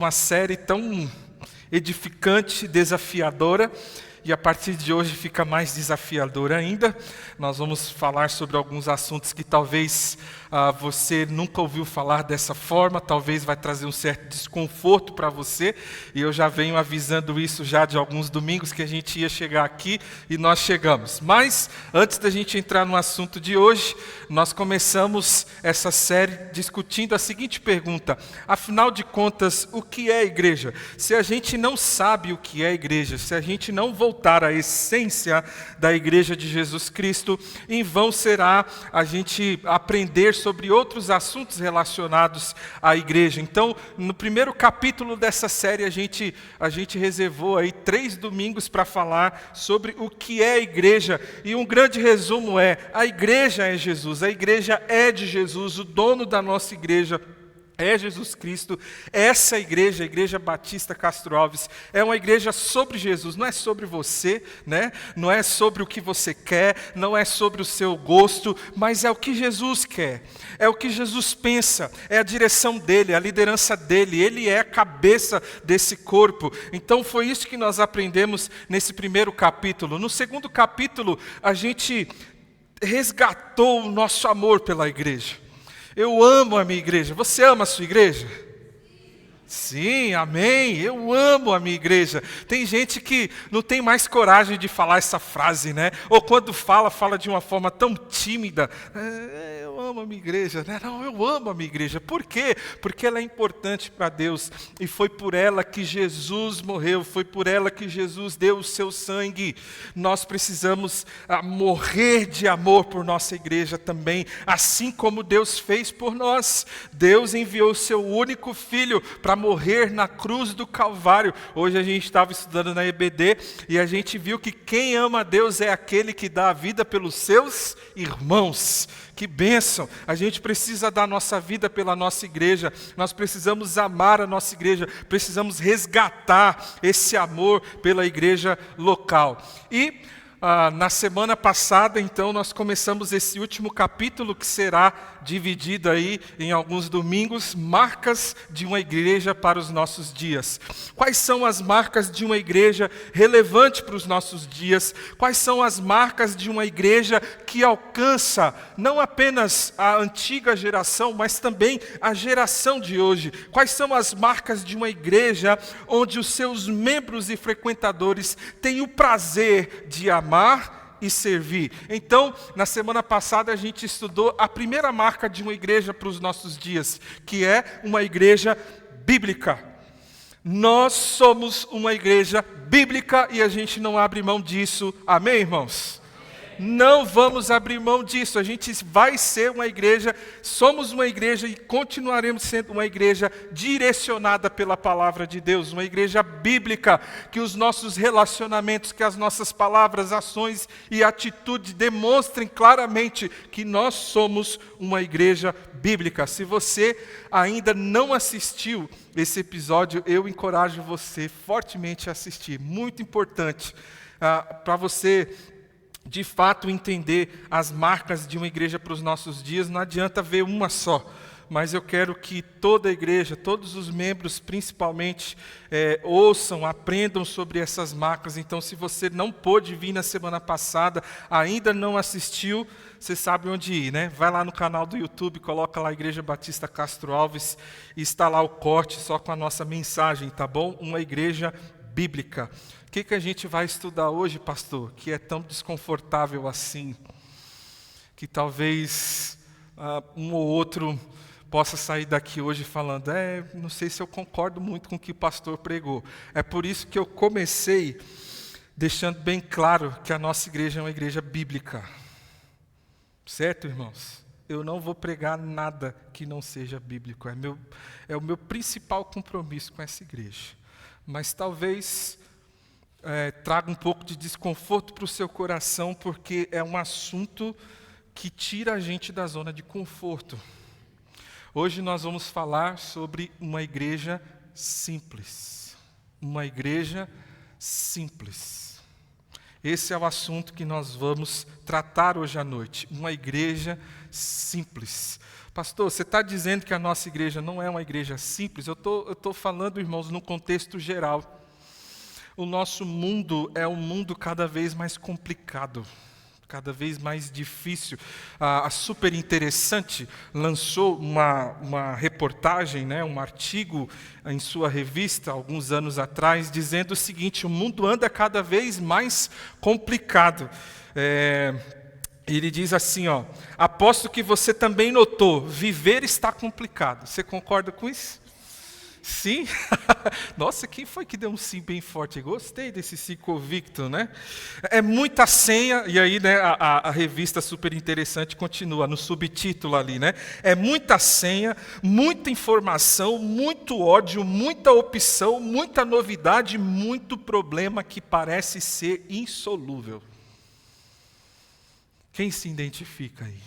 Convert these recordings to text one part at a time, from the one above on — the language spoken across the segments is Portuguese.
Uma série tão edificante, desafiadora, e a partir de hoje fica mais desafiadora ainda. Nós vamos falar sobre alguns assuntos que talvez você nunca ouviu falar dessa forma, talvez vai trazer um certo desconforto para você, e eu já venho avisando isso já de alguns domingos que a gente ia chegar aqui, e nós chegamos. Mas, antes da gente entrar no assunto de hoje, nós começamos essa série discutindo a seguinte pergunta: afinal de contas, o que é igreja? Se a gente não sabe o que é igreja, se a gente não voltar à essência da igreja de Jesus Cristo, em vão será a gente aprender sobre outros assuntos relacionados à igreja. Então, no primeiro capítulo dessa série, a gente reservou aí 3 domingos para falar sobre o que é igreja, e um grande resumo é: a igreja é Jesus, a igreja é de Jesus, o dono da nossa igreja é Jesus Cristo. Essa igreja, a Igreja Batista Castro Alves, é uma igreja sobre Jesus, não é sobre você, né? Não é sobre o que você quer, não é sobre o seu gosto, mas é o que Jesus quer, é o que Jesus pensa, é a direção dele, a liderança dele, ele é a cabeça desse corpo. Então foi isso que nós aprendemos nesse primeiro capítulo. No segundo capítulo, a gente resgatou o nosso amor pela igreja. Eu amo a minha igreja. Você ama a sua igreja? Sim, amém. Eu amo a minha igreja. Tem gente que não tem mais coragem de falar essa frase, né? Ou quando fala de uma forma tão tímida. Eu amo a minha igreja. Não, eu amo a minha igreja. Por quê? Porque ela é importante para Deus. E foi por ela que Jesus morreu. Foi por ela que Jesus deu o seu sangue. Nós precisamos morrer de amor por nossa igreja também. Assim como Deus fez por nós. Deus enviou o seu único filho para morrer na cruz do Calvário. Hoje a gente estava estudando na EBD e a gente viu que quem ama a Deus é aquele que dá a vida pelos seus irmãos. Que bênção! A gente precisa dar a nossa vida pela nossa igreja, nós precisamos amar a nossa igreja, precisamos resgatar esse amor pela igreja local. E na semana passada, então, nós começamos esse último capítulo que será dividido aí em alguns domingos, marcas de uma igreja para os nossos dias. Quais são as marcas de uma igreja relevante para os nossos dias? Quais são as marcas de uma igreja que alcança não apenas a antiga geração, mas também a geração de hoje? Quais são as marcas de uma igreja onde os seus membros e frequentadores têm o prazer de amar e servir? Então, na semana passada a gente estudou a primeira marca de uma igreja para os nossos dias, que é uma igreja bíblica. Nós somos uma igreja bíblica e a gente não abre mão disso. Amém, irmãos? Não vamos abrir mão disso. A gente vai ser uma igreja, somos uma igreja e continuaremos sendo uma igreja direcionada pela palavra de Deus, uma igreja bíblica, que os nossos relacionamentos, que as nossas palavras, ações e atitudes demonstrem claramente que nós somos uma igreja bíblica. Se você ainda não assistiu esse episódio, eu encorajo você fortemente a assistir. Muito importante para você de fato entender as marcas de uma igreja para os nossos dias. Não adianta ver uma só, mas eu quero que toda a igreja, todos os membros principalmente, ouçam, aprendam sobre essas marcas. Então, se você não pôde vir na semana passada, ainda não assistiu, você sabe onde ir, né? Vai lá no canal do YouTube, coloca lá Igreja Batista Castro Alves, e está lá o corte só com a nossa mensagem, tá bom? Uma igreja bíblica. O que a gente vai estudar hoje, pastor, que é tão desconfortável assim, que talvez um ou outro possa sair daqui hoje falando: não sei se eu concordo muito com o que o pastor pregou. É por isso que eu comecei deixando bem claro que a nossa igreja é uma igreja bíblica. Certo, irmãos? Eu não vou pregar nada que não seja bíblico. É o meu principal compromisso com essa igreja. Mas talvez traga um pouco de desconforto para o seu coração, porque é um assunto que tira a gente da zona de conforto. Hoje nós vamos falar sobre uma igreja simples. Uma igreja simples. Esse é o assunto que nós vamos tratar hoje à noite. Uma igreja simples. Pastor, você está dizendo que a nossa igreja não é uma igreja simples? Eu tô falando, irmãos, num contexto geral. O nosso mundo é um mundo cada vez mais complicado, cada vez mais difícil. A Super Interessante lançou uma reportagem, né, um artigo em sua revista, alguns anos atrás, dizendo o seguinte: o mundo anda cada vez mais complicado. Ele diz assim, aposto que você também notou, viver está complicado. Você concorda com isso? Sim? Nossa, quem foi que deu um sim bem forte? Gostei desse sim convicto, né? É muita senha, e aí, né, a revista Super Interessante continua no subtítulo ali, né? É muita senha, muita informação, muito ódio, muita opção, muita novidade, muito problema que parece ser insolúvel. Quem se identifica aí?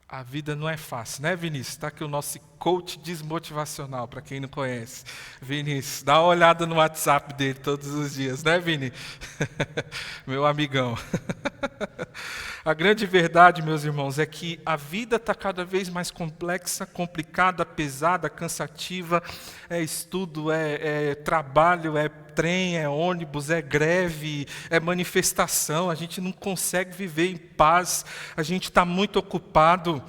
A vida não é fácil, né, Vinícius? Está aqui o nosso coach desmotivacional, para quem não conhece. Vinícius, dá uma olhada no WhatsApp dele todos os dias, né, Vini? Meu amigão. A grande verdade, meus irmãos, é que a vida está cada vez mais complexa, complicada, pesada, cansativa. É estudo, é trabalho, é trem, é ônibus, é greve, é manifestação. A gente não consegue viver em paz, a gente está muito ocupado,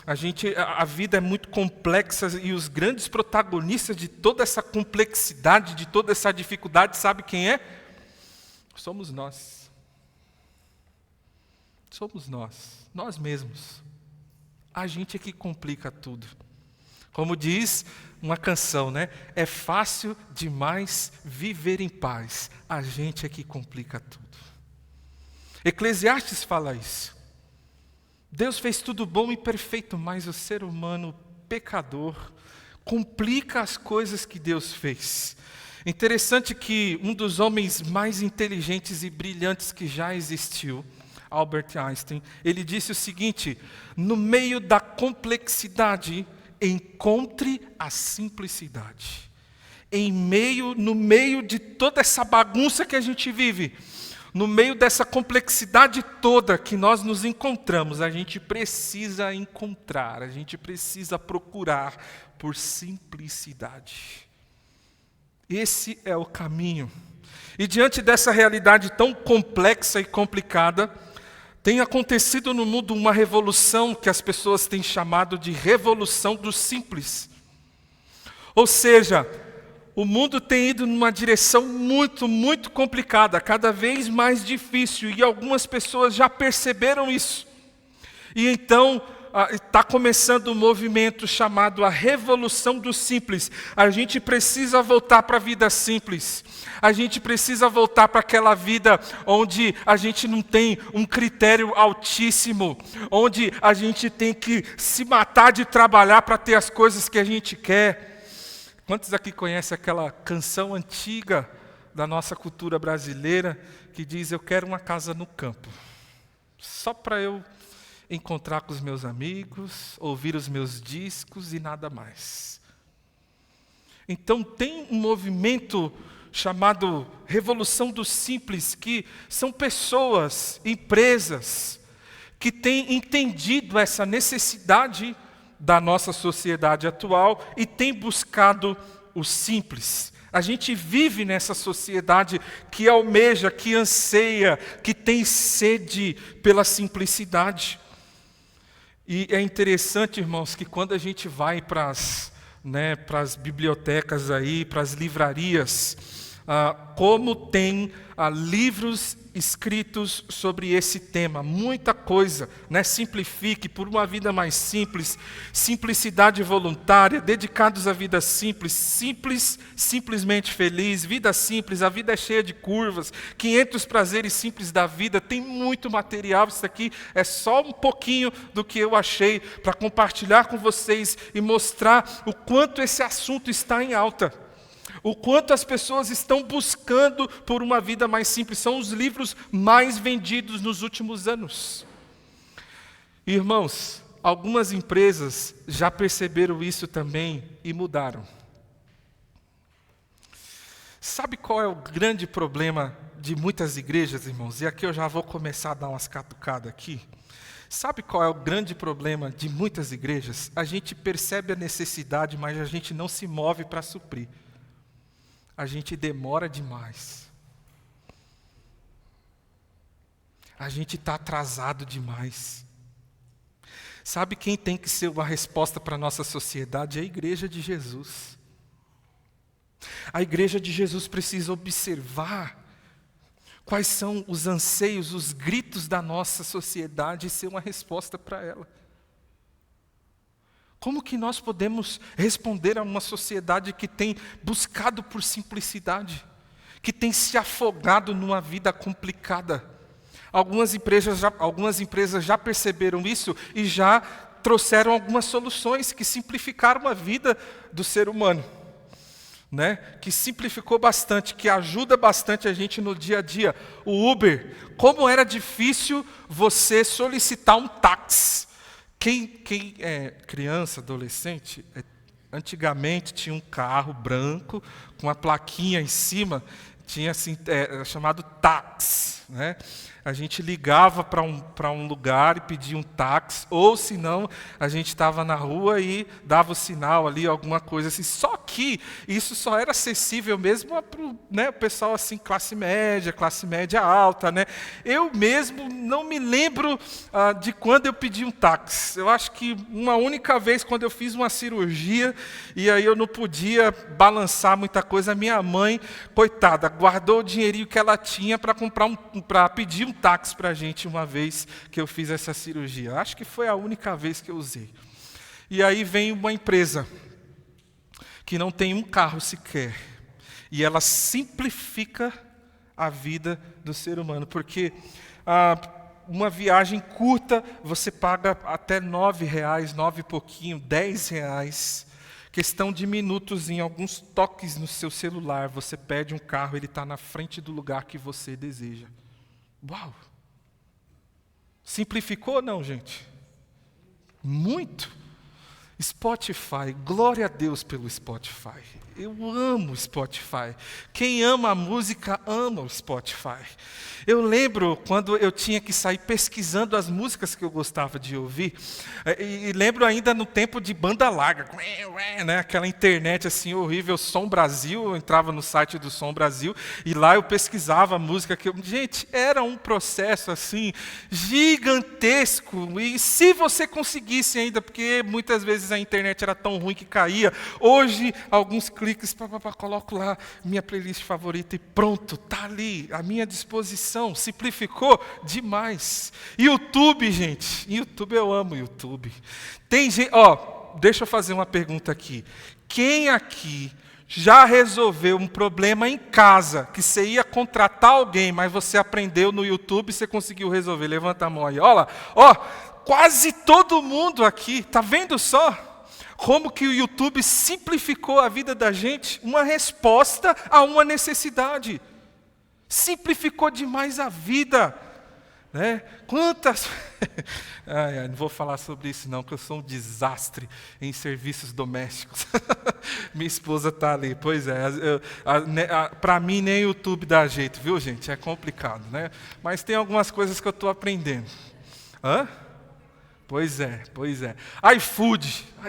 a vida é muito complexa e os grandes protagonistas de toda essa complexidade, de toda essa dificuldade, sabe quem é? Somos nós. Somos nós mesmos. A gente é que complica tudo. Como diz uma canção, né? É fácil demais viver em paz. A gente é que complica tudo. Eclesiastes fala isso. Deus fez tudo bom e perfeito, mas o ser humano pecador complica as coisas que Deus fez. Interessante que um dos homens mais inteligentes e brilhantes que já existiu, Albert Einstein, ele disse o seguinte: no meio da complexidade, encontre a simplicidade. No meio de toda essa bagunça que a gente vive, no meio dessa complexidade toda que nós nos encontramos, a gente precisa encontrar, a gente precisa procurar por simplicidade. Esse é o caminho. E diante dessa realidade tão complexa e complicada, tem acontecido no mundo uma revolução que as pessoas têm chamado de revolução do simples. Ou seja, o mundo tem ido numa direção muito, muito complicada, cada vez mais difícil, e algumas pessoas já perceberam isso. E então está começando um movimento chamado a revolução do simples. A gente precisa voltar para a vida simples. A gente precisa voltar para aquela vida onde a gente não tem um critério altíssimo, onde a gente tem que se matar de trabalhar para ter as coisas que a gente quer. Quantos aqui conhecem aquela canção antiga da nossa cultura brasileira que diz: eu quero uma casa no campo, só para eu encontrar com os meus amigos, ouvir os meus discos e nada mais. Então tem um movimento chamado Revolução do Simples, que são pessoas, empresas, que têm entendido essa necessidade da nossa sociedade atual e têm buscado o simples. A gente vive nessa sociedade que almeja, que anseia, que tem sede pela simplicidade. E é interessante, irmãos, que quando a gente vai para as bibliotecas aí, para as livrarias, como tem livros escritos sobre esse tema, muita coisa, né? Simplifique, por uma vida mais simples, simplicidade voluntária, dedicados à vida simples, simplesmente feliz, vida simples, a vida é cheia de curvas, 500 prazeres simples da vida, tem muito material. Isso aqui é só um pouquinho do que eu achei para compartilhar com vocês e mostrar o quanto esse assunto está em alta. O quanto as pessoas estão buscando por uma vida mais simples. São os livros mais vendidos nos últimos anos. Irmãos, algumas empresas já perceberam isso também e mudaram. Sabe qual é o grande problema de muitas igrejas, irmãos? E aqui eu já vou começar a dar umas catucadas aqui. Sabe qual é o grande problema de muitas igrejas? A gente percebe a necessidade, mas a gente não se move para suprir. A gente demora demais. A gente está atrasado demais. Sabe quem tem que ser uma resposta para a nossa sociedade? É a igreja de Jesus. A igreja de Jesus precisa observar quais são os anseios, os gritos da nossa sociedade e ser uma resposta para ela. Como que nós podemos responder a uma sociedade que tem buscado por simplicidade, que tem se afogado numa vida complicada? Algumas empresas já perceberam isso e já trouxeram algumas soluções que simplificaram a vida do ser humano. Que simplificou bastante, que ajuda bastante a gente no dia a dia. O Uber, como era difícil você solicitar um táxi. Quem é criança, adolescente, antigamente tinha um carro branco com uma plaquinha em cima, tinha assim, chamado táxi. A gente ligava para um lugar e pedia um táxi, ou se não, a gente estava na rua e dava o sinal ali, alguma coisa assim. Só que isso só era acessível mesmo para o pessoal assim, classe média alta. Eu mesmo não me lembro de quando eu pedi um táxi. Eu acho que uma única vez, quando eu fiz uma cirurgia, e aí eu não podia balançar muita coisa, a minha mãe, coitada, guardou o dinheirinho que ela tinha para pedir um táxi para a gente uma vez que eu fiz essa cirurgia. Acho que foi a única vez que eu usei. E aí vem uma empresa que não tem um carro sequer. E ela simplifica a vida do ser humano. Porque uma viagem curta, você paga até R$9, 9 e pouquinho, R$10. Questão de minutos, em alguns toques no seu celular, você pede um carro, ele está na frente do lugar que você deseja. Uau! Simplificou ou não, gente? Muito. Spotify, glória a Deus pelo Spotify. Eu amo o Spotify. Quem ama a música, ama o Spotify. Eu lembro quando eu tinha que sair pesquisando as músicas que eu gostava de ouvir, e lembro ainda no tempo de banda larga, aquela internet assim horrível, Som Brasil, eu entrava no site do Som Brasil, e lá eu pesquisava a música que gente, era um processo assim, gigantesco, e se você conseguisse ainda, porque muitas vezes a internet era tão ruim que caía, hoje, alguns cliques, coloco lá minha playlist favorita e pronto, está ali, à minha disposição. Simplificou demais. YouTube, gente. YouTube, eu amo YouTube. Tem gente, deixa eu fazer uma pergunta aqui. Quem aqui já resolveu um problema em casa, que você ia contratar alguém, mas você aprendeu no YouTube e você conseguiu resolver? Levanta a mão aí. Olha lá. Quase todo mundo aqui. Tá vendo só? Como que o YouTube simplificou a vida da gente? Uma resposta a uma necessidade. Simplificou demais a vida. Quantas... não vou falar sobre isso não, porque eu sou um desastre em serviços domésticos. Minha esposa está ali. Pois é, para mim nem o YouTube dá jeito, viu, gente? É complicado, Mas tem algumas coisas que eu estou aprendendo. Pois é.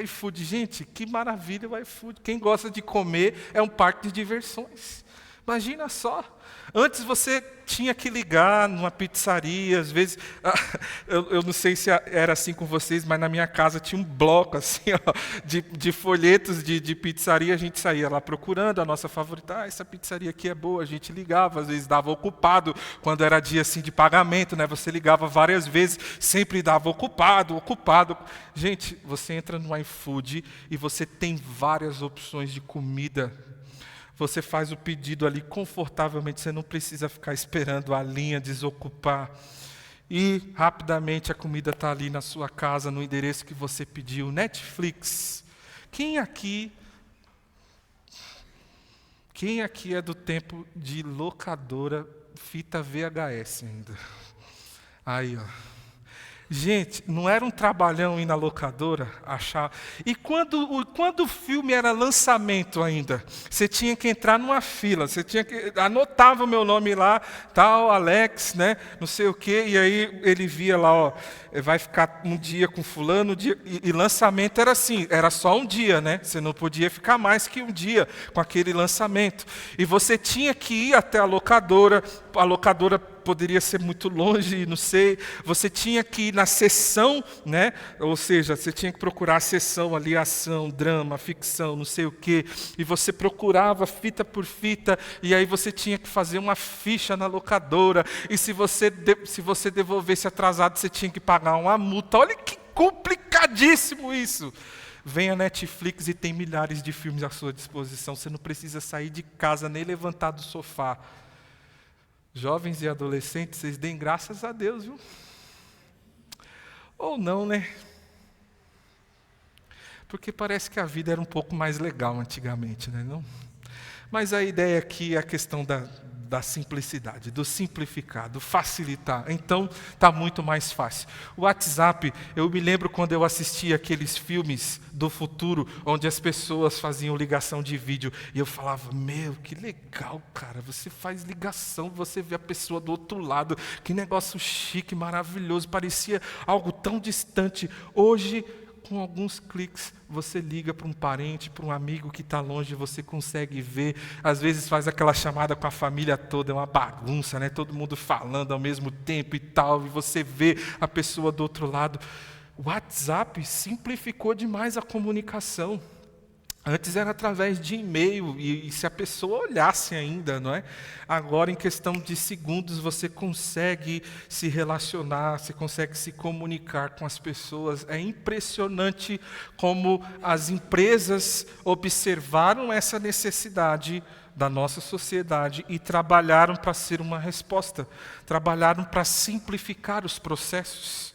iFood, gente, que maravilha o iFood. Quem gosta de comer é um parque de diversões. Imagina só. Antes você tinha que ligar numa pizzaria, às vezes, eu não sei se era assim com vocês, mas na minha casa tinha um bloco assim, de folhetos de pizzaria, a gente saía lá procurando a nossa favorita, essa pizzaria aqui é boa, a gente ligava, às vezes dava ocupado, quando era dia assim de pagamento, você ligava várias vezes, sempre dava ocupado. Gente, você entra no iFood e você tem várias opções de comida. Você faz o pedido ali confortavelmente, você não precisa ficar esperando a linha desocupar. E rapidamente a comida está ali na sua casa, no endereço que você pediu. Netflix. Quem aqui é do tempo de locadora, fita VHS ainda? Aí, Gente, não era um trabalhão ir na locadora, achar... E quando o filme era lançamento ainda, você tinha que entrar numa fila, anotava o meu nome lá, tal, Alex, não sei o quê, e aí ele via lá, vai ficar um dia com fulano, e lançamento era assim, era só um dia, né? Você não podia ficar mais que um dia com aquele lançamento. E você tinha que ir até a locadora poderia ser muito longe, não sei. Você tinha que ir na sessão, né? Ou seja, você tinha que procurar a sessão ali, ação, drama, ficção, não sei o quê. E você procurava fita por fita, e aí você tinha que fazer uma ficha na locadora. E se você devolvesse atrasado, você tinha que pagar uma multa. Olha que complicadíssimo isso. Vem a Netflix e tem milhares de filmes à sua disposição. Você não precisa sair de casa, nem levantar do sofá. Jovens e adolescentes, vocês deem graças a Deus, viu? Ou não, né? Porque parece que a vida era um pouco mais legal antigamente, né? Não? Mas a ideia aqui é a questão da simplicidade, do simplificar, do facilitar. Então, está muito mais fácil. O WhatsApp, eu me lembro quando eu assistia aqueles filmes do futuro, onde as pessoas faziam ligação de vídeo, e eu falava, meu, que legal, cara, você faz ligação, você vê a pessoa do outro lado, que negócio chique, maravilhoso, parecia algo tão distante. Hoje, com alguns cliques, você liga para um parente, para um amigo que está longe, você consegue ver. Às vezes faz aquela chamada com a família toda, é uma bagunça, né? Todo mundo falando ao mesmo tempo e tal, e você vê a pessoa do outro lado. O WhatsApp simplificou demais a comunicação. Antes era através de e-mail, e se a pessoa olhasse ainda, não é? Agora, em questão de segundos, você consegue se relacionar, você consegue se comunicar com as pessoas. É impressionante como as empresas observaram essa necessidade da nossa sociedade e trabalharam para ser uma resposta, trabalharam para simplificar os processos.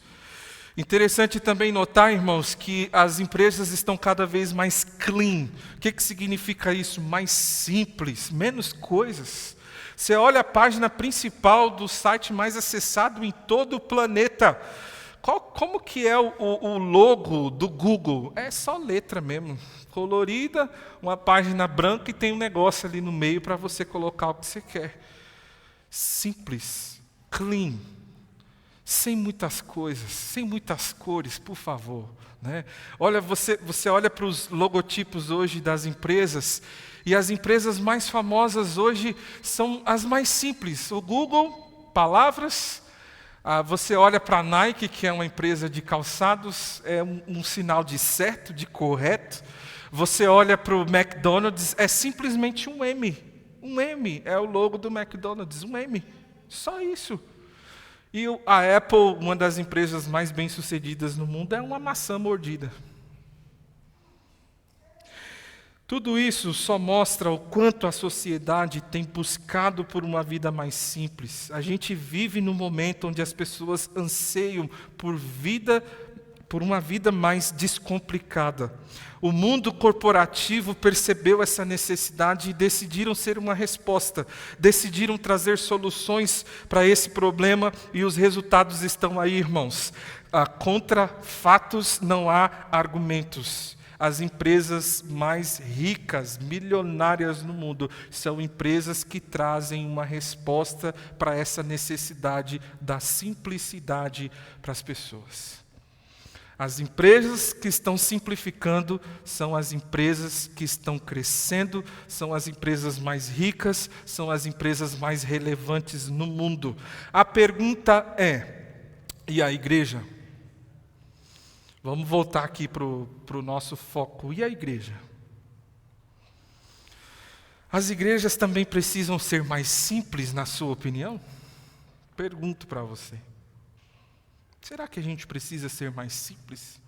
Interessante também notar, irmãos, que as empresas estão cada vez mais clean. O que significa isso? Mais simples, menos coisas. Você olha a página principal do site mais acessado em todo o planeta. Como que é o logo do Google? É só letra mesmo, colorida, uma página branca e tem um negócio ali no meio para você colocar o que você quer. Simples, clean. Sem muitas coisas, sem muitas cores, por favor. Né? Olha, você olha para os logotipos hoje das empresas, e as empresas mais famosas hoje são as mais simples. O Google, palavras. Você olha para a Nike, que é uma empresa de calçados, é um sinal de certo, de correto. Você olha para o McDonald's, é simplesmente um M. Um M é o logo do McDonald's, um M. Só isso. E a Apple, uma das empresas mais bem-sucedidas no mundo, é uma maçã mordida. Tudo isso só mostra o quanto a sociedade tem buscado por uma vida mais simples. A gente vive num momento onde as pessoas anseiam por uma vida mais descomplicada. O mundo corporativo percebeu essa necessidade e decidiram ser uma resposta, decidiram trazer soluções para esse problema, e os resultados estão aí, irmãos. Contra fatos não há argumentos. As empresas mais ricas, milionárias no mundo, são empresas que trazem uma resposta para essa necessidade da simplicidade para as pessoas. As empresas que estão simplificando são as empresas que estão crescendo, são as empresas mais ricas, são as empresas mais relevantes no mundo. A pergunta é, e a igreja? Vamos voltar aqui para o nosso foco. E a igreja? As igrejas também precisam ser mais simples, na sua opinião? Pergunto para você. Será que a gente precisa ser mais simples?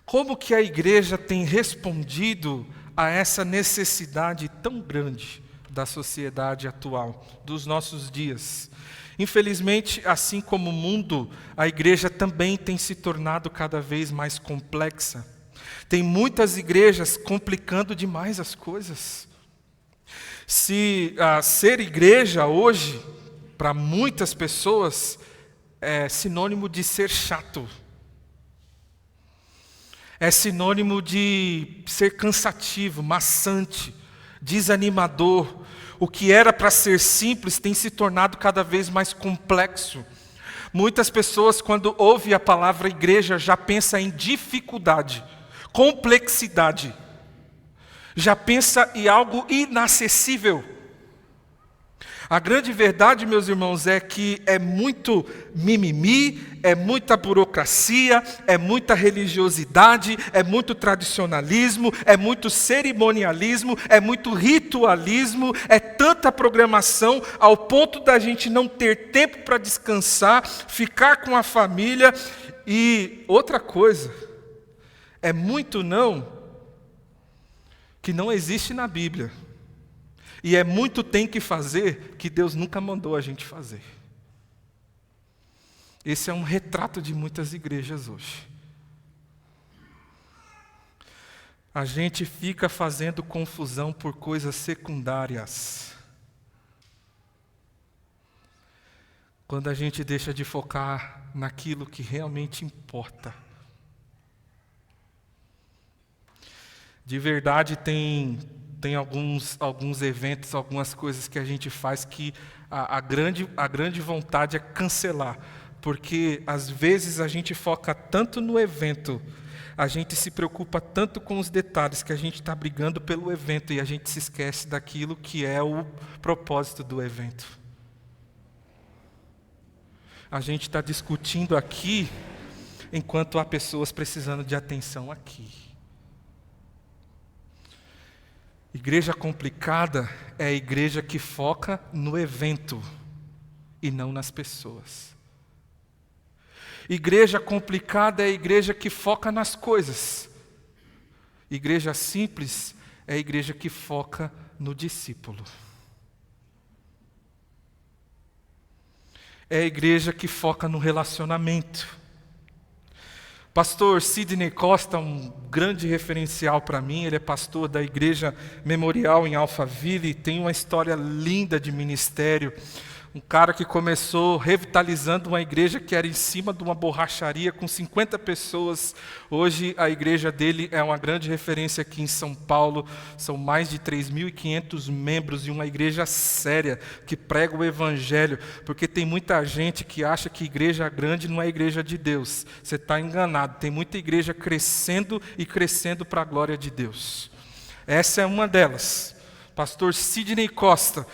Como que a igreja tem respondido a essa necessidade tão grande da sociedade atual, dos nossos dias? Infelizmente, assim como o mundo, a igreja também tem se tornado cada vez mais complexa. Tem muitas igrejas complicando demais as coisas. Se ser igreja hoje, para muitas pessoas, é sinônimo de ser chato. É sinônimo de ser cansativo, maçante, desanimador. O que era para ser simples tem se tornado cada vez mais complexo. Muitas pessoas, quando ouvem a palavra igreja, já pensam em dificuldade, complexidade. Já pensa em algo inacessível. A grande verdade, meus irmãos, é que é muito mimimi, é muita burocracia, é muita religiosidade, é muito tradicionalismo, é muito cerimonialismo, é muito ritualismo, é tanta programação ao ponto da gente não ter tempo para descansar, ficar com a família. E outra coisa, é muito não que não existe na Bíblia. E é muito tem que fazer que Deus nunca mandou a gente fazer. Esse é um retrato de muitas igrejas hoje. A gente fica fazendo confusão por coisas secundárias. Quando a gente deixa de focar naquilo que realmente importa. De verdade, tem alguns eventos, algumas coisas que a gente faz que a grande vontade é cancelar. Porque às vezes a gente foca tanto no evento, a gente se preocupa tanto com os detalhes, que a gente está brigando pelo evento e a gente se esquece daquilo que é o propósito do evento. A gente está discutindo aqui, enquanto há pessoas precisando de atenção aqui. Igreja complicada é a igreja que foca no evento e não nas pessoas. Igreja complicada é a igreja que foca nas coisas. Igreja simples é a igreja que foca no discípulo. É a igreja que foca no relacionamento. Pastor Sidney Costa, um grande referencial para mim, ele é pastor da Igreja Memorial em Alphaville, tem uma história linda de ministério. Um cara que começou revitalizando uma igreja que era em cima de uma borracharia com 50 pessoas. Hoje a igreja dele é uma grande referência aqui em São Paulo. São mais de 3.500 membros e uma igreja séria que prega o evangelho. Porque tem muita gente que acha que igreja grande não é igreja de Deus. Você está enganado. Tem muita igreja crescendo e crescendo para a glória de Deus. Essa é uma delas. Pastor Sidney Costa.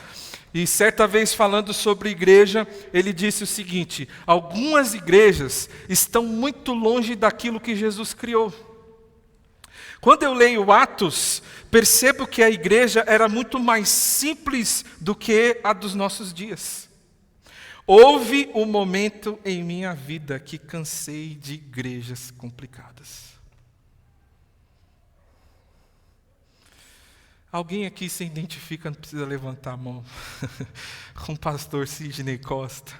E certa vez falando sobre igreja, ele disse o seguinte: algumas igrejas estão muito longe daquilo que Jesus criou. Quando eu leio Atos, percebo que a igreja era muito mais simples do que a dos nossos dias. Houve um momento em minha vida que cansei de igrejas complicadas. Alguém aqui se identifica, não precisa levantar a mão, com o pastor Sidney Costa?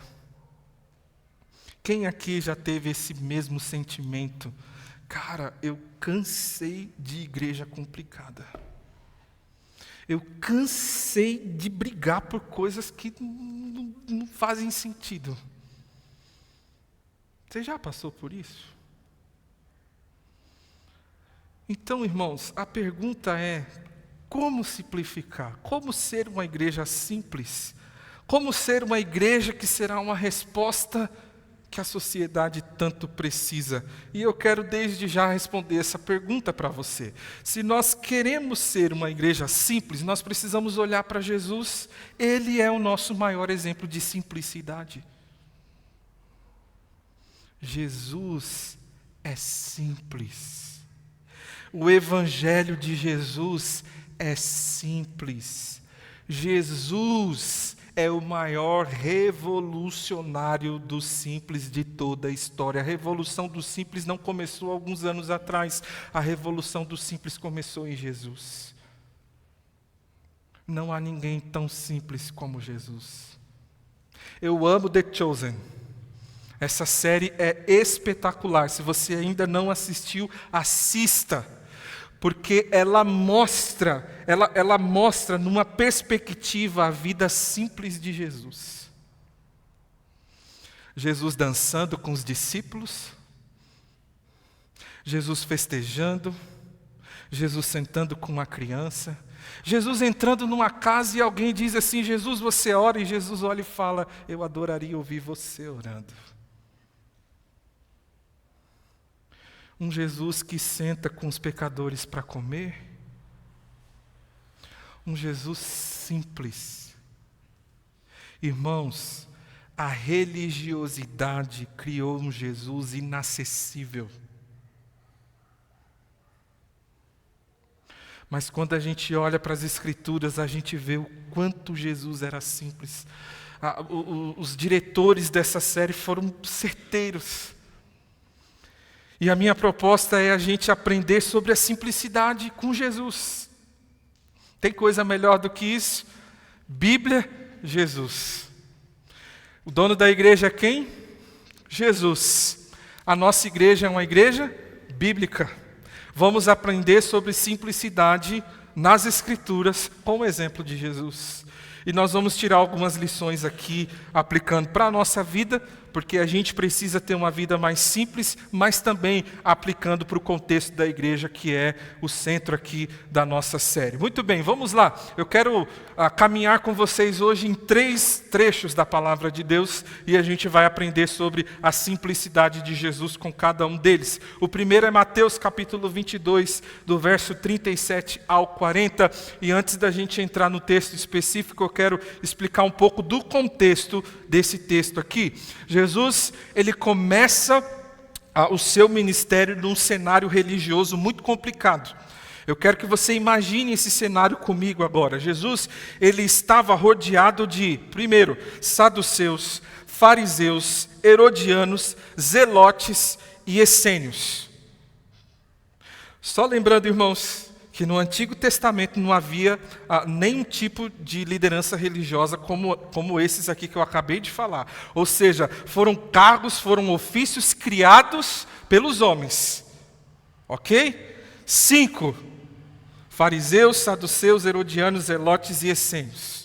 Quem aqui já teve esse mesmo sentimento? Cara, eu cansei de igreja complicada. Eu cansei de brigar por coisas que não fazem sentido. Você já passou por isso? Então, irmãos, a pergunta é: como simplificar? Como ser uma igreja simples? Como ser uma igreja que será uma resposta que a sociedade tanto precisa? E eu quero desde já responder essa pergunta para você. Se nós queremos ser uma igreja simples, nós precisamos olhar para Jesus. Ele é o nosso maior exemplo de simplicidade. Jesus é simples. O evangelho de Jesus é simples. Jesus é o maior revolucionário do simples de toda a história. A revolução do simples não começou alguns anos atrás. A revolução do simples começou em Jesus. Não há ninguém tão simples como Jesus. Eu amo The Chosen. Essa série é espetacular. Se você ainda não assistiu, assista. Porque ela mostra numa perspectiva a vida simples de Jesus. Jesus dançando com os discípulos, Jesus festejando, Jesus sentando com uma criança, Jesus entrando numa casa e alguém diz assim: Jesus, você ora? E Jesus olha e fala: eu adoraria ouvir você orando. Um Jesus que senta com os pecadores para comer? Um Jesus simples. Irmãos, a religiosidade criou um Jesus inacessível. Mas quando a gente olha para as Escrituras, a gente vê o quanto Jesus era simples. Os diretores dessa série foram certeiros. E a minha proposta é a gente aprender sobre a simplicidade com Jesus. Tem coisa melhor do que isso? Bíblia, Jesus. O dono da igreja é quem? Jesus. A nossa igreja é uma igreja bíblica. Vamos aprender sobre simplicidade nas Escrituras com o exemplo de Jesus. E nós vamos tirar algumas lições aqui, aplicando para a nossa vida, porque a gente precisa ter uma vida mais simples, mas também aplicando para o contexto da igreja, que é o centro aqui da nossa série. Muito bem, vamos lá. Eu quero caminhar com vocês hoje em 3 trechos da palavra de Deus, e a gente vai aprender sobre a simplicidade de Jesus com cada um deles. O primeiro é Mateus capítulo 22, do verso 37 ao 40, e antes da gente entrar no texto específico, eu quero explicar um pouco do contexto desse texto aqui. Jesus, ele começa o seu ministério num cenário religioso muito complicado. Eu quero que você imagine esse cenário comigo agora. Jesus, ele estava rodeado de, primeiro, saduceus, fariseus, herodianos, zelotes e essênios. Só lembrando, irmãos, que no Antigo Testamento não havia nenhum tipo de liderança religiosa como esses aqui que eu acabei de falar. Ou seja, foram cargos, foram ofícios criados pelos homens. Ok? 5, fariseus, saduceus, herodianos, zelotes e essênios.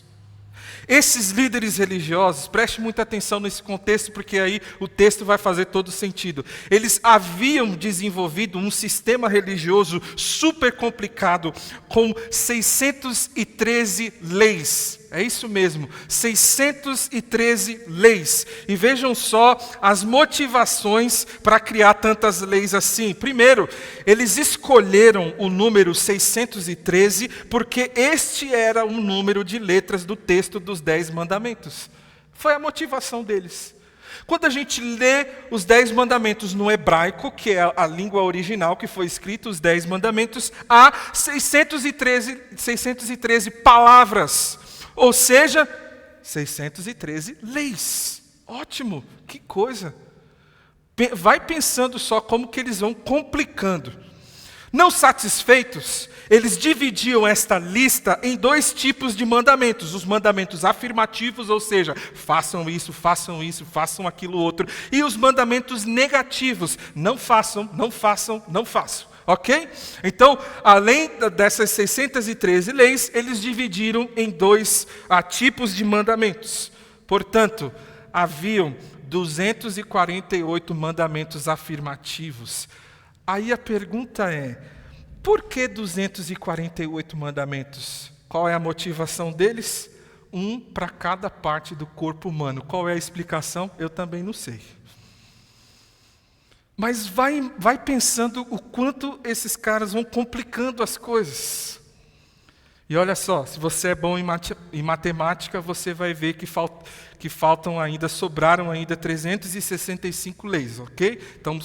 Esses líderes religiosos, preste muita atenção nesse contexto, porque aí o texto vai fazer todo sentido. Eles haviam desenvolvido um sistema religioso super complicado, com 613 leis. É isso mesmo, 613 leis. E vejam só as motivações para criar tantas leis assim. Primeiro, eles escolheram o número 613 porque este era o número de letras do texto dos 10 mandamentos. Foi a motivação deles. Quando a gente lê os 10 mandamentos no hebraico, que é a língua original que foi escrita, os 10 mandamentos, há 613 palavras. Ou seja, 613 leis. Ótimo, que coisa. Vai pensando só como que eles vão complicando. Não satisfeitos, eles dividiam esta lista em 2 tipos de mandamentos. Os mandamentos afirmativos, ou seja, façam isso, façam aquilo outro. E os mandamentos negativos, não façam, não façam, não façam. Ok? Então, além dessas 613 leis, eles dividiram em 2 tipos de mandamentos. Portanto, haviam 248 mandamentos afirmativos. Aí a pergunta é, por que 248 mandamentos? Qual é a motivação deles? 1 para cada parte do corpo humano. Qual é a explicação? Eu também não sei. Mas vai pensando o quanto esses caras vão complicando as coisas. E olha só, se você é bom em matemática, você vai ver que sobraram ainda 365 leis, ok? Então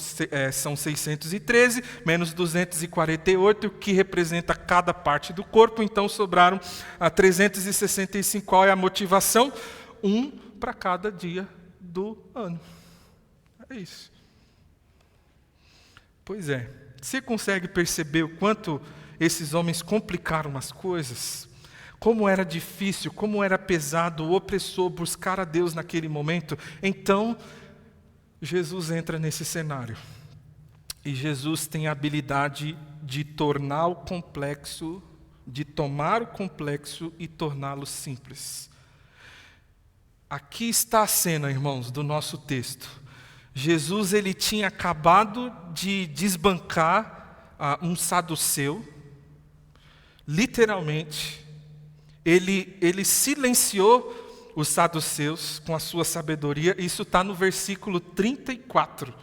são 613 menos 248, que representa cada parte do corpo, então sobraram 365. Qual é a motivação? 1 para cada dia do ano. É isso. Pois é, você consegue perceber o quanto esses homens complicaram as coisas? Como era difícil, como era pesado, opressor buscar a Deus naquele momento? Então, Jesus entra nesse cenário. E Jesus tem a habilidade de tornar o complexo, de tomar o complexo e torná-lo simples. Aqui está a cena, irmãos, do nosso texto. Jesus, ele tinha acabado de desbancar um saduceu, literalmente. Ele silenciou os saduceus com a sua sabedoria. Isso está no versículo 34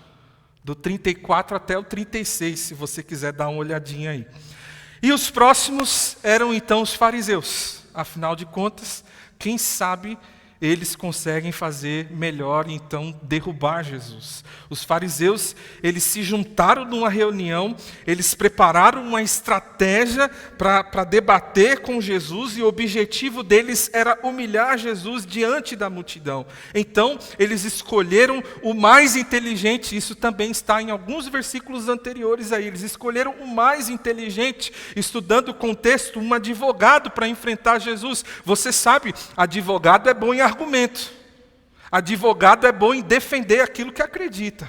do 34 até o 36, se você quiser dar uma olhadinha aí. E os próximos eram então os fariseus. Afinal de contas, quem sabe eles conseguem fazer melhor, então, derrubar Jesus. Os fariseus, eles se juntaram numa reunião, eles prepararam uma estratégia para debater com Jesus, e o objetivo deles era humilhar Jesus diante da multidão. Então, eles escolheram o mais inteligente, isso também está em alguns versículos anteriores aí, eles escolheram o mais inteligente, estudando o contexto, um advogado para enfrentar Jesus. Você sabe, advogado é bom em argumento. Advogado é bom em defender aquilo que acredita.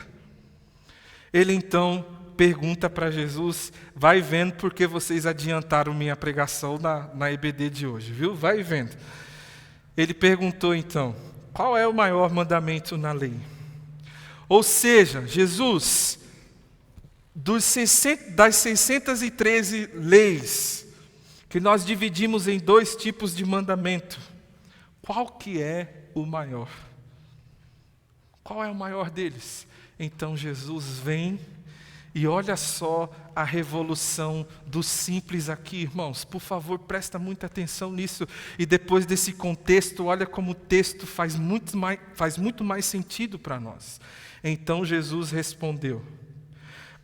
Ele então pergunta para Jesus, vai vendo porque vocês adiantaram minha pregação na EBD de hoje, viu? Vai vendo. Ele perguntou então, qual é o maior mandamento na lei? Ou seja, Jesus, das 613 leis, que nós dividimos em 2 tipos de mandamento, qual que é o maior? Qual é o maior deles? Então Jesus vem e olha só a revolução do simples aqui, irmãos. Por favor, presta muita atenção nisso. E depois desse contexto, olha como o texto faz muito mais sentido para nós. Então Jesus respondeu: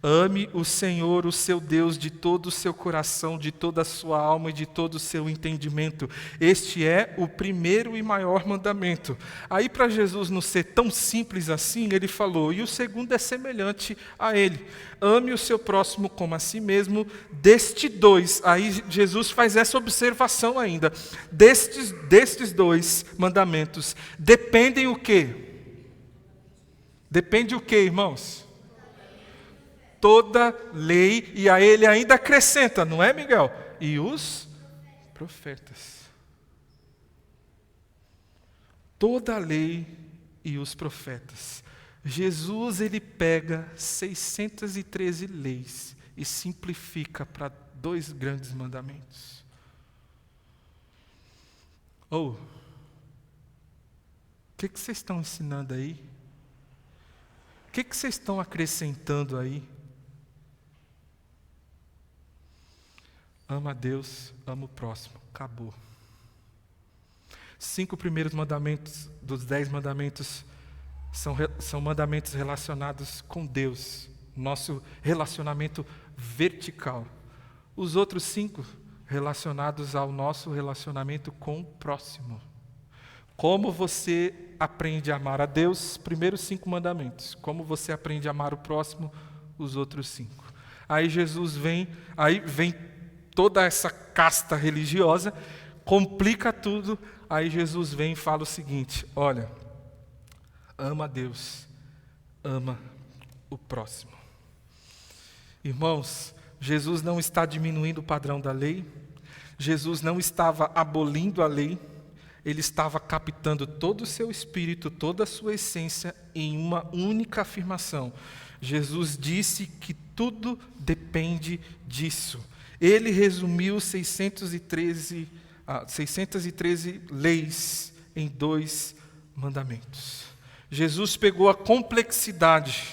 ame o Senhor, o seu Deus, de todo o seu coração, de toda a sua alma e de todo o seu entendimento. Este é o primeiro e maior mandamento. Aí, para Jesus não ser tão simples assim, ele falou, e o segundo é semelhante a ele. Ame o seu próximo como a si mesmo. Destes 2, aí Jesus faz essa observação ainda. Destes 2 mandamentos, dependem o quê? Depende o quê, irmãos? Toda lei, e a ele ainda acrescenta, não é, Miguel? E os profetas. Toda a lei e os profetas. Jesus, ele pega 613 leis e simplifica para 2 grandes mandamentos. O que vocês estão ensinando aí? O que vocês estão acrescentando aí? Ama a Deus, ama o próximo. Acabou. 5 primeiros mandamentos dos 10 mandamentos são mandamentos relacionados com Deus, nosso relacionamento vertical. Os outros 5 relacionados ao nosso relacionamento com o próximo. Como você aprende a amar a Deus? Primeiros 5 mandamentos. Como você aprende a amar o próximo? Os outros 5. Aí Jesus vem toda essa casta religiosa, complica tudo, aí Jesus vem e fala o seguinte, olha, ama a Deus, ama o próximo. Irmãos, Jesus não está diminuindo o padrão da lei, Jesus não estava abolindo a lei, ele estava captando todo o seu espírito, toda a sua essência em uma única afirmação. Jesus disse que tudo depende disso. Ele resumiu 613 leis em 2 mandamentos. Jesus pegou a complexidade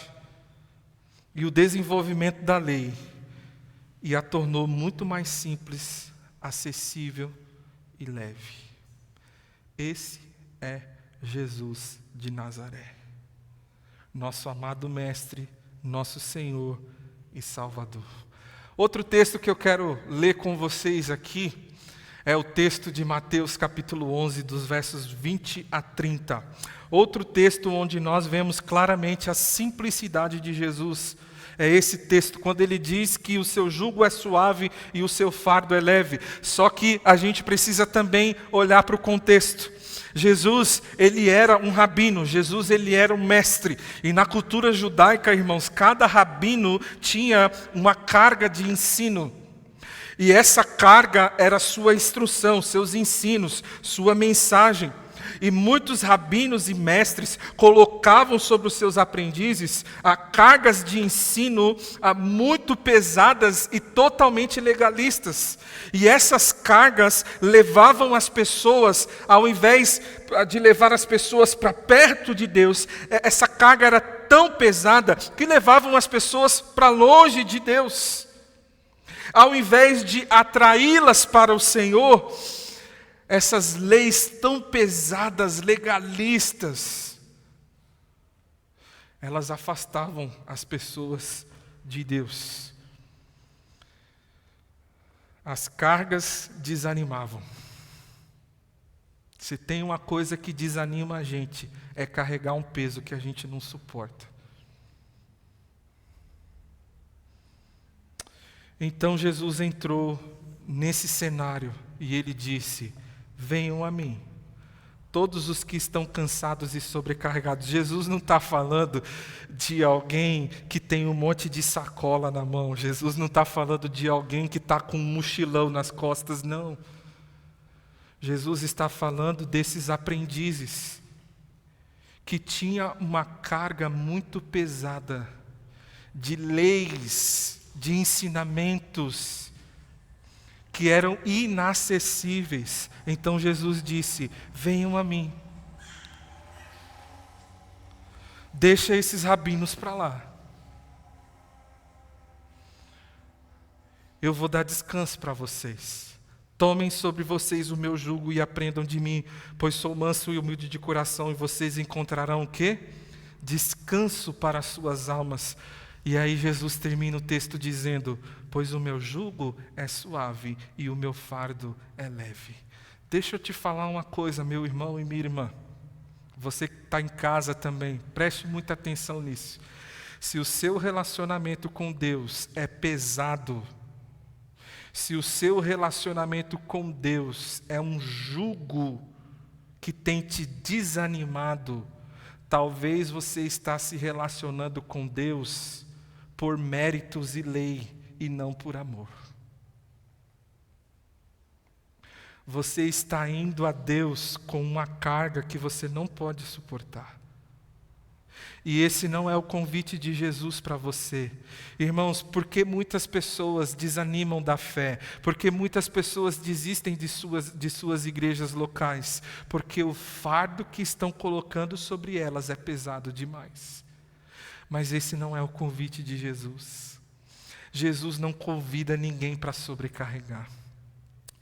e o desenvolvimento da lei e a tornou muito mais simples, acessível e leve. Esse é Jesus de Nazaré, nosso amado Mestre, nosso Senhor e Salvador. Outro texto que eu quero ler com vocês aqui é o texto de Mateus capítulo 11, dos versos 20 a 30. Outro texto onde nós vemos claramente a simplicidade de Jesus. É esse texto, quando ele diz que o seu jugo é suave e o seu fardo é leve. Só que a gente precisa também olhar para o contexto. Jesus, ele era um rabino, Jesus, ele era um mestre. E na cultura judaica, irmãos, cada rabino tinha uma carga de ensino. E essa carga era sua instrução, seus ensinos, sua mensagem. E muitos rabinos e mestres colocavam sobre os seus aprendizes cargas de ensino muito pesadas e totalmente legalistas. E essas cargas levavam as pessoas, ao invés de levar as pessoas para perto de Deus, essa carga era tão pesada que levavam as pessoas para longe de Deus. Ao invés de atraí-las para o Senhor, essas leis tão pesadas, legalistas, elas afastavam as pessoas de Deus. As cargas desanimavam. Se tem uma coisa que desanima a gente, é carregar um peso que a gente não suporta. Então Jesus entrou nesse cenário e ele disse: venham a mim, todos os que estão cansados e sobrecarregados. Jesus não está falando de alguém que tem um monte de sacola na mão. Jesus não está falando de alguém que está com um mochilão nas costas, não. Jesus está falando desses aprendizes que tinha uma carga muito pesada de leis, de ensinamentos que eram inacessíveis. Então Jesus disse: venham a mim. Deixa esses rabinos para lá. Eu vou dar descanso para vocês. Tomem sobre vocês o meu jugo e aprendam de mim, pois sou manso e humilde de coração, e vocês encontrarão o quê? Descanso para as suas almas. E aí Jesus termina o texto dizendo: pois o meu jugo é suave e o meu fardo é leve. Deixa eu te falar uma coisa, meu irmão e minha irmã. Você que está em casa também, preste muita atenção nisso. Se o seu relacionamento com Deus é pesado, se o seu relacionamento com Deus é um jugo que tem te desanimado, talvez você está se relacionando com Deus por méritos e lei e não por amor. Você está indo a Deus com uma carga que você não pode suportar. E esse não é o convite de Jesus para você. Irmãos, por que muitas pessoas desanimam da fé? Por que muitas pessoas desistem de suas igrejas locais? Porque o fardo que estão colocando sobre elas é pesado demais. Mas esse não é o convite de Jesus. Jesus não convida ninguém para sobrecarregar.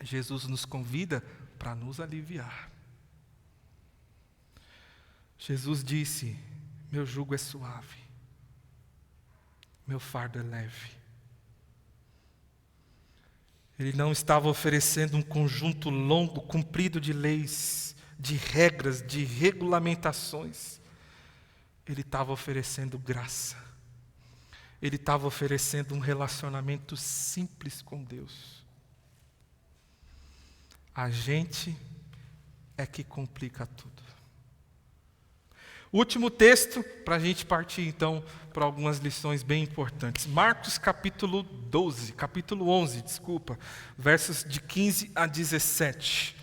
Jesus nos convida para nos aliviar. Jesus disse: meu jugo é suave, meu fardo é leve. Ele não estava oferecendo um conjunto longo, comprido de leis, de regras, de regulamentações. Ele estava oferecendo graça. Ele estava oferecendo um relacionamento simples com Deus. A gente é que complica tudo. Último texto, para a gente partir então para algumas lições bem importantes. Marcos capítulo 11, versos de 15 a 17.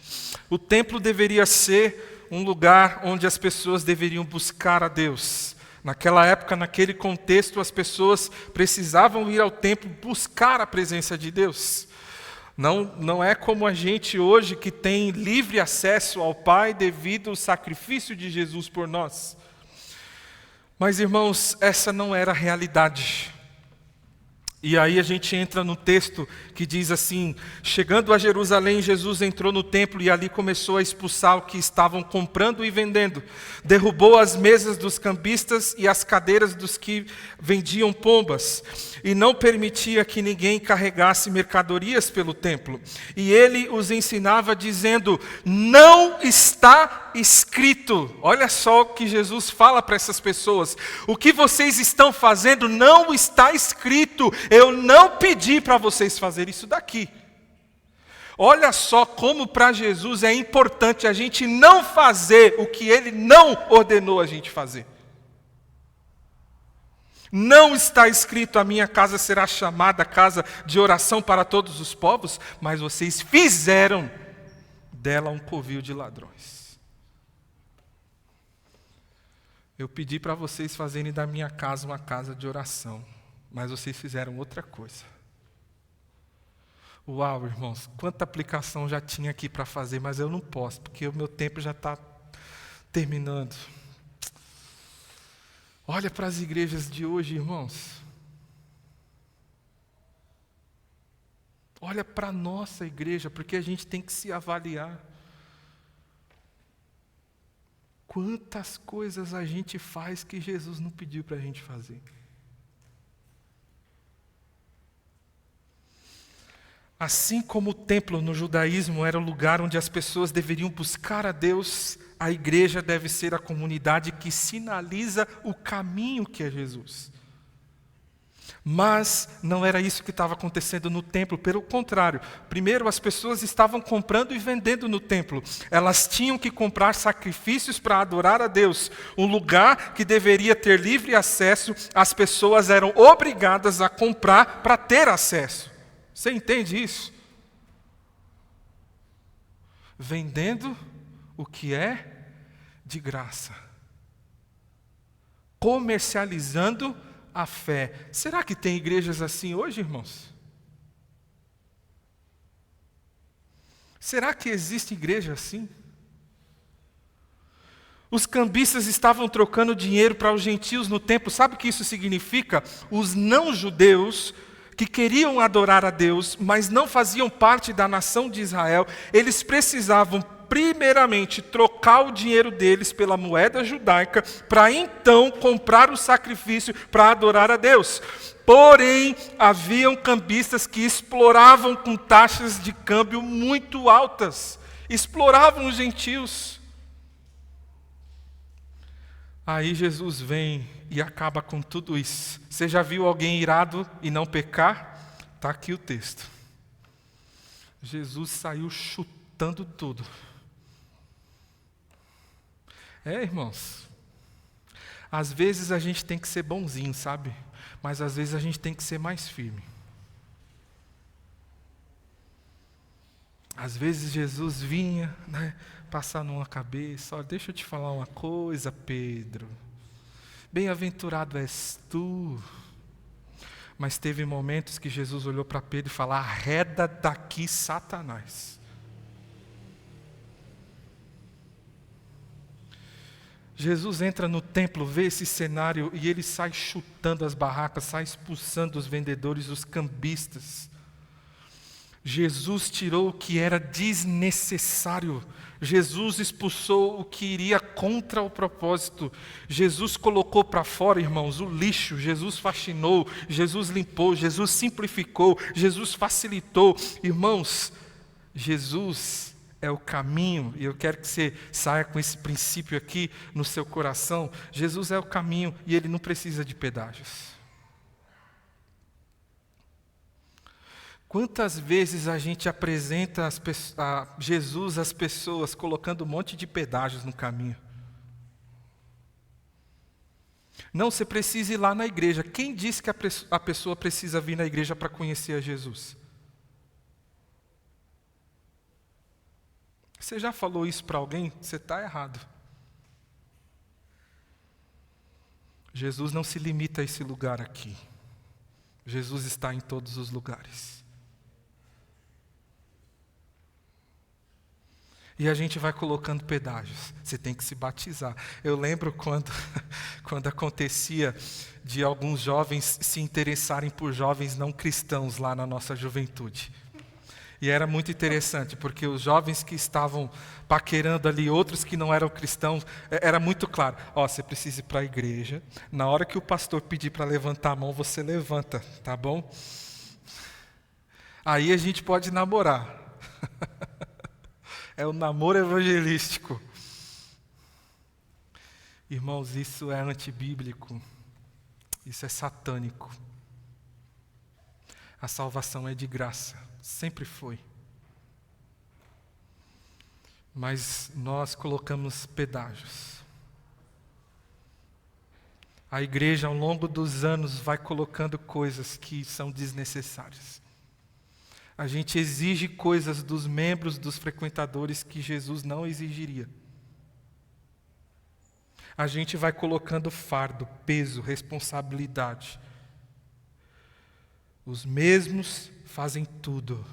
O templo deveria ser um lugar onde as pessoas deveriam buscar a Deus. Naquela época, naquele contexto, as pessoas precisavam ir ao templo buscar a presença de Deus. Não é como a gente hoje que tem livre acesso ao Pai devido ao sacrifício de Jesus por nós. Mas, irmãos, essa não era a realidade. E aí a gente entra no texto que diz assim: chegando a Jerusalém, Jesus entrou no templo e ali começou a expulsar o que estavam comprando e vendendo. Derrubou as mesas dos cambistas e as cadeiras dos que vendiam pombas. E não permitia que ninguém carregasse mercadorias pelo templo. E ele os ensinava dizendo: não está escrito. Olha só o que Jesus fala para essas pessoas: o que vocês estão fazendo não está escrito. Eu não pedi para vocês fazerem isso daqui. Olha só como para Jesus é importante a gente não fazer o que Ele não ordenou a gente fazer. Não está escrito: a minha casa será chamada casa de oração para todos os povos, mas vocês fizeram dela um covil de ladrões. Eu pedi para vocês fazerem da minha casa uma casa de oração, mas vocês fizeram outra coisa. Uau, irmãos, quanta aplicação já tinha aqui para fazer, mas eu não posso, porque o meu tempo já está terminando. Olha para as igrejas de hoje, irmãos. Olha para a nossa igreja, porque a gente tem que se avaliar. Quantas coisas a gente faz que Jesus não pediu para a gente fazer? Assim como o templo no judaísmo era o lugar onde as pessoas deveriam buscar a Deus, a igreja deve ser a comunidade que sinaliza o caminho que é Jesus. Mas não era isso que estava acontecendo no templo, pelo contrário. Primeiro, as pessoas estavam comprando e vendendo no templo. Elas tinham que comprar sacrifícios para adorar a Deus. Um lugar que deveria ter livre acesso, as pessoas eram obrigadas a comprar para ter acesso. Você entende isso? Vendendo o que é de graça. Comercializando a fé. Será que tem igrejas assim hoje, irmãos? Será que existe igreja assim? Os cambistas estavam trocando dinheiro para os gentios no templo. Sabe o que isso significa? Os não-judeus que queriam adorar a Deus, mas não faziam parte da nação de Israel, eles precisavam primeiramente trocar o dinheiro deles pela moeda judaica, para então comprar o sacrifício para adorar a Deus. Porém, haviam cambistas que exploravam com taxas de câmbio muito altas, exploravam os gentios. Aí Jesus vem e acaba com tudo isso. Você já viu alguém irado e não pecar? Está aqui o texto. Jesus saiu chutando tudo. Irmãos, às vezes a gente tem que ser bonzinho, sabe? Mas às vezes a gente tem que ser mais firme. Às vezes Jesus vinha, passar numa cabeça, olha, deixa eu te falar uma coisa, Pedro. Bem-aventurado és tu. Mas teve momentos que Jesus olhou para Pedro e falou: arreda daqui, Satanás. Jesus entra no templo, vê esse cenário e ele sai chutando as barracas, sai expulsando os vendedores, os cambistas. Jesus tirou o que era desnecessário. Jesus expulsou o que iria contra o propósito. Jesus colocou para fora, irmãos, o lixo. Jesus faxinou, Jesus limpou, Jesus simplificou, Jesus facilitou. Irmãos, Jesus é o caminho, e eu quero que você saia com esse princípio aqui no seu coração. Jesus é o caminho e ele não precisa de pedágios. Quantas vezes a gente apresenta a Jesus às pessoas colocando um monte de pedágios no caminho? Não, você precisa ir lá na igreja. Quem disse que a pessoa precisa vir na igreja para conhecer a Jesus? Você já falou isso para alguém? Você está errado. Jesus não se limita a esse lugar aqui. Jesus está em todos os lugares. E a gente vai colocando pedágios. Você tem que se batizar. Eu lembro quando acontecia de alguns jovens se interessarem por jovens não cristãos lá na nossa juventude. E era muito interessante, porque os jovens que estavam paquerando ali, outros que não eram cristãos, era muito claro. Você precisa ir para a igreja. Na hora que o pastor pedir para levantar a mão, você levanta, tá bom? Aí a gente pode namorar. É o namoro evangelístico. Irmãos, isso é antibíblico. Isso é satânico. A salvação é de graça. Sempre foi. Mas nós colocamos pedágios. A igreja, ao longo dos anos, vai colocando coisas que são desnecessárias. A gente exige coisas dos membros, dos frequentadores que Jesus não exigiria. A gente vai colocando fardo, peso, responsabilidade. Os mesmos fazem tudo.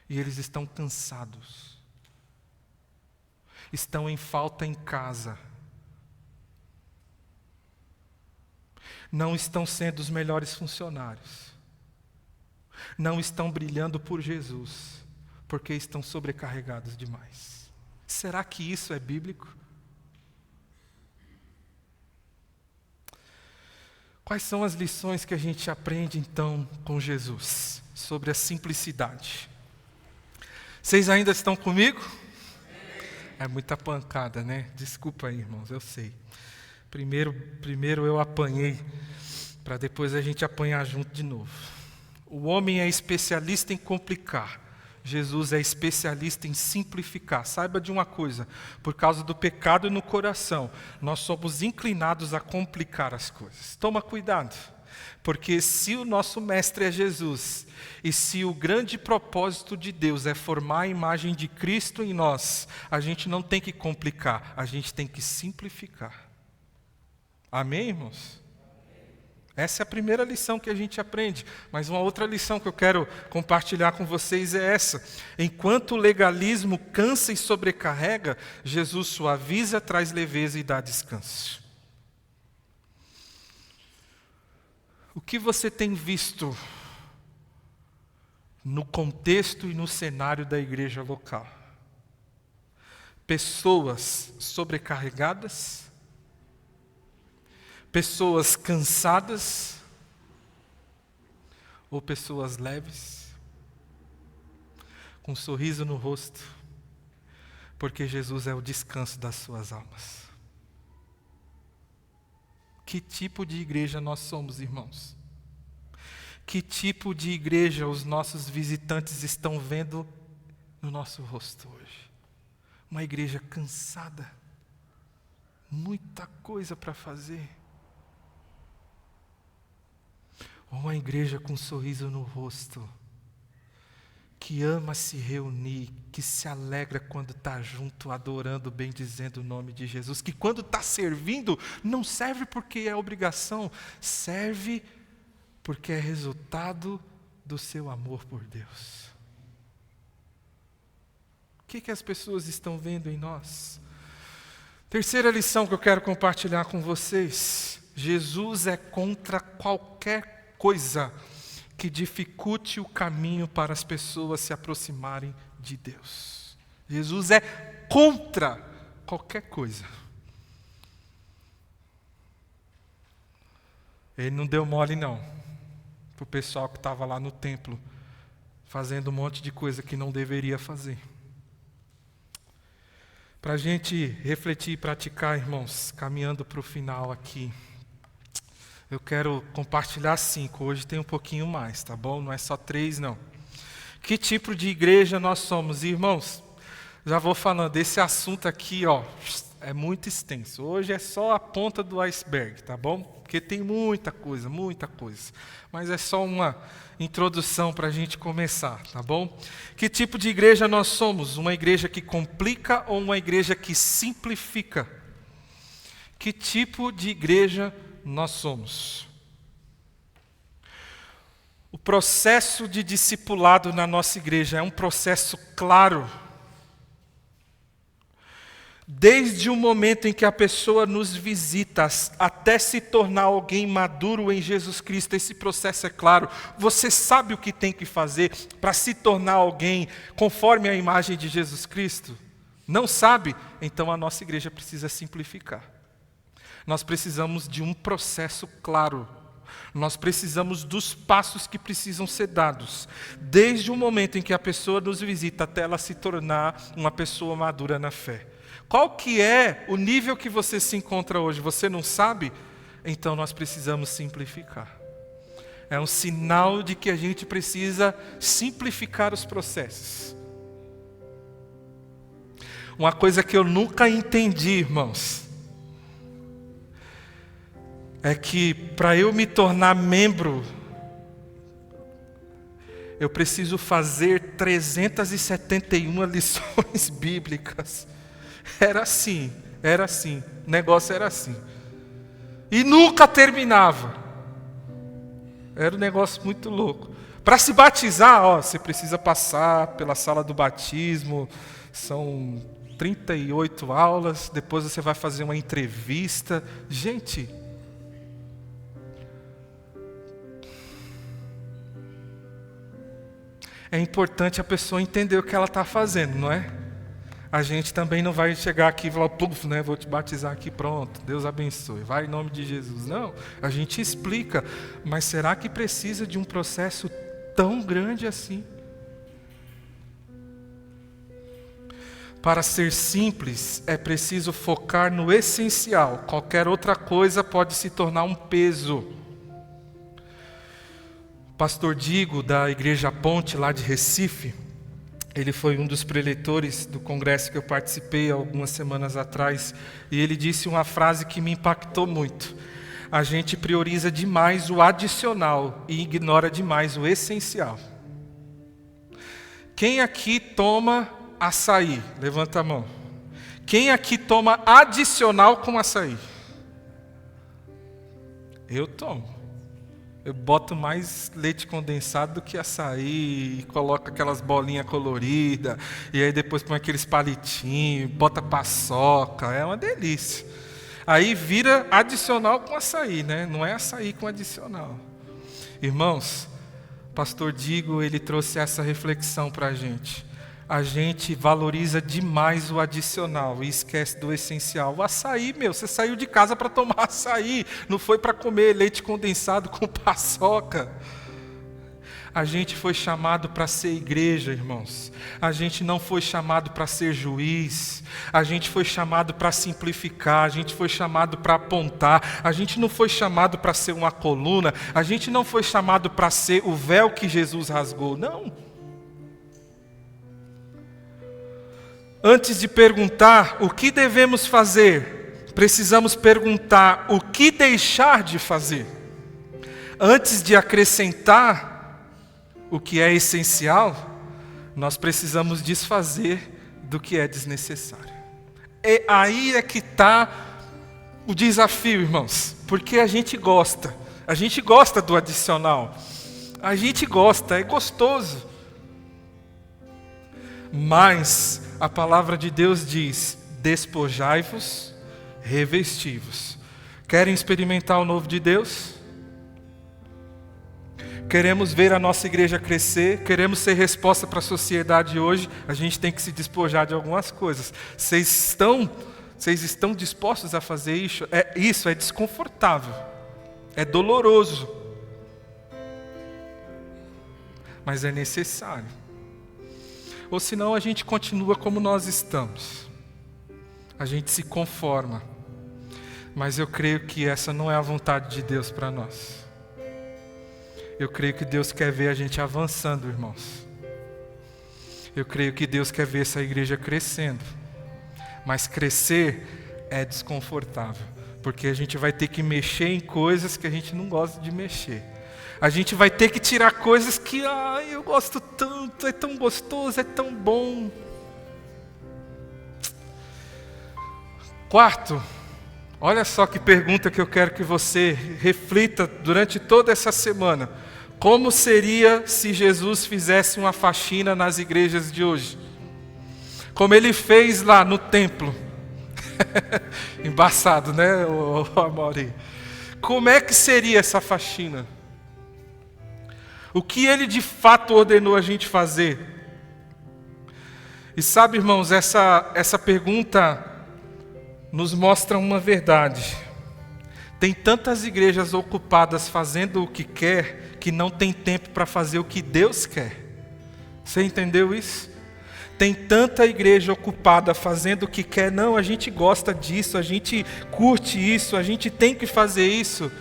E eles estão cansados. estão em falta em casa, não estão sendo os melhores funcionários, não estão brilhando por Jesus, porque estão sobrecarregados demais. Será que isso é bíblico? Quais são as lições que a gente aprende então com Jesus sobre a simplicidade? Vocês ainda estão comigo? É muita pancada, né? Desculpa aí, irmãos, eu sei. Primeiro eu apanhei, para depois a gente apanhar junto de novo. O homem é especialista em complicar. Jesus é especialista em simplificar. Saiba de uma coisa, por causa do pecado no coração, nós somos inclinados a complicar as coisas. Toma cuidado, porque se o nosso mestre é Jesus, e se o grande propósito de Deus é formar a imagem de Cristo em nós, a gente não tem que complicar, a gente tem que simplificar. Amém, irmãos? Essa é a primeira lição que a gente aprende. Mas uma outra lição que eu quero compartilhar com vocês é essa. Enquanto o legalismo cansa e sobrecarrega, Jesus suaviza, traz leveza e dá descanso. O que você tem visto no contexto e no cenário da igreja local? Pessoas sobrecarregadas? Pessoas cansadas ou pessoas leves, com um sorriso no rosto, porque Jesus é o descanso das suas almas. Que tipo de igreja nós somos, irmãos? Que tipo de igreja os nossos visitantes estão vendo no nosso rosto hoje? Uma igreja cansada, muita coisa para fazer. Ou uma igreja com um sorriso no rosto, que ama se reunir, que se alegra quando está junto, adorando, bendizendo o nome de Jesus, que quando está servindo, não serve porque é obrigação, serve porque é resultado do seu amor por Deus. O que as pessoas estão vendo em nós? Terceira lição que eu quero compartilhar com vocês: Jesus é contra qualquer coisa que dificulte o caminho para as pessoas se aproximarem de Deus. Jesus é contra qualquer coisa. Ele não deu mole não, para o pessoal que estava lá no templo, fazendo um monte de coisa que não deveria fazer. Para a gente refletir e praticar, irmãos, caminhando para o final aqui, eu quero compartilhar 5, hoje tem um pouquinho mais, tá bom? Não é só 3, não. Que tipo de igreja nós somos, irmãos? Já vou falando, esse assunto aqui, é muito extenso. Hoje é só a ponta do iceberg, tá bom? Porque tem muita coisa. Mas é só uma introdução para a gente começar, tá bom? Que tipo de igreja nós somos? Uma igreja que complica ou uma igreja que simplifica? Que tipo de igreja nós somos? O processo de discipulado na nossa igreja é um processo claro. Desde o momento em que a pessoa nos visita até se tornar alguém maduro em Jesus Cristo, esse processo é claro. Você sabe o que tem que fazer para se tornar alguém conforme a imagem de Jesus Cristo? Não sabe? Então a nossa igreja precisa simplificar. Nós precisamos de um processo claro. Nós precisamos dos passos que precisam ser dados. Desde o momento em que a pessoa nos visita até ela se tornar uma pessoa madura na fé. Qual que é o nível que você se encontra hoje? Você não sabe? Então nós precisamos simplificar. É um sinal de que a gente precisa simplificar os processos. Uma coisa que eu nunca entendi, irmãos, é que para eu me tornar membro, eu preciso fazer 371 lições bíblicas. Era assim, o negócio era assim. E nunca terminava. Era um negócio muito louco. Para se batizar, você precisa passar pela sala do batismo, são 38 aulas, depois você vai fazer uma entrevista. Gente, é importante a pessoa entender o que ela está fazendo, não é? A gente também não vai chegar aqui e falar, puf, né, vou te batizar aqui, pronto, Deus abençoe, vai em nome de Jesus. Não, a gente explica, mas será que precisa de um processo tão grande assim? Para ser simples, é preciso focar no essencial. Qualquer outra coisa pode se tornar um peso. Pastor Digo, da Igreja Ponte, lá de Recife, ele foi um dos preletores do congresso que eu participei algumas semanas atrás, e ele disse uma frase que me impactou muito. A gente prioriza demais o adicional e ignora demais o essencial. Quem aqui toma açaí? Levanta a mão. Quem aqui toma adicional com açaí? Eu tomo. Eu boto mais leite condensado do que açaí, e coloco aquelas bolinhas coloridas, e aí depois põe aqueles palitinhos, bota paçoca, é uma delícia. Aí vira adicional com açaí, né? Não é açaí com adicional. Irmãos, pastor Digo, ele trouxe essa reflexão para a gente. A gente valoriza demais o adicional e esquece do essencial. O açaí, você saiu de casa para tomar açaí, não foi para comer leite condensado com paçoca. A gente foi chamado para ser igreja, irmãos. A gente não foi chamado para ser juiz. A gente foi chamado para simplificar. A gente foi chamado para apontar. A gente não foi chamado para ser uma coluna. A gente não foi chamado para ser o véu que Jesus rasgou. Não. Antes de perguntar o que devemos fazer, precisamos perguntar o que deixar de fazer. Antes de acrescentar o que é essencial, nós precisamos desfazer do que é desnecessário. E aí é que está o desafio, irmãos, porque a gente gosta do adicional, a gente gosta, é gostoso. Mas a palavra de Deus diz: despojai-vos, revesti-vos. Querem experimentar o novo de Deus? Queremos ver a nossa igreja crescer? Queremos ser resposta para a sociedade hoje? A gente tem que se despojar de algumas coisas. Vocês estão dispostos a fazer isso? Isso é desconfortável, é doloroso, mas é necessário. Ou senão a gente continua como nós estamos. A gente se conforma. Mas eu creio que essa não é a vontade de Deus para nós. Eu creio que Deus quer ver a gente avançando, irmãos. Eu creio que Deus quer ver essa igreja crescendo. Mas crescer é desconfortável. Porque a gente vai ter que mexer em coisas que a gente não gosta de mexer. A gente vai ter que tirar coisas que eu gosto tanto, é tão gostoso, é tão bom. Quarto, olha só que pergunta que eu quero que você reflita durante toda essa semana. Como seria se Jesus fizesse uma faxina nas igrejas de hoje? Como ele fez lá no templo. Embaçado, né, Amaury? Como é que seria essa faxina? O que ele de fato ordenou a gente fazer? E sabe, irmãos, essa pergunta nos mostra uma verdade. Tem tantas igrejas ocupadas fazendo o que quer, que não tem tempo para fazer o que Deus quer. Você entendeu isso? Tem tanta igreja ocupada fazendo o que quer. Não, a gente gosta disso, a gente curte isso, a gente tem que fazer isso.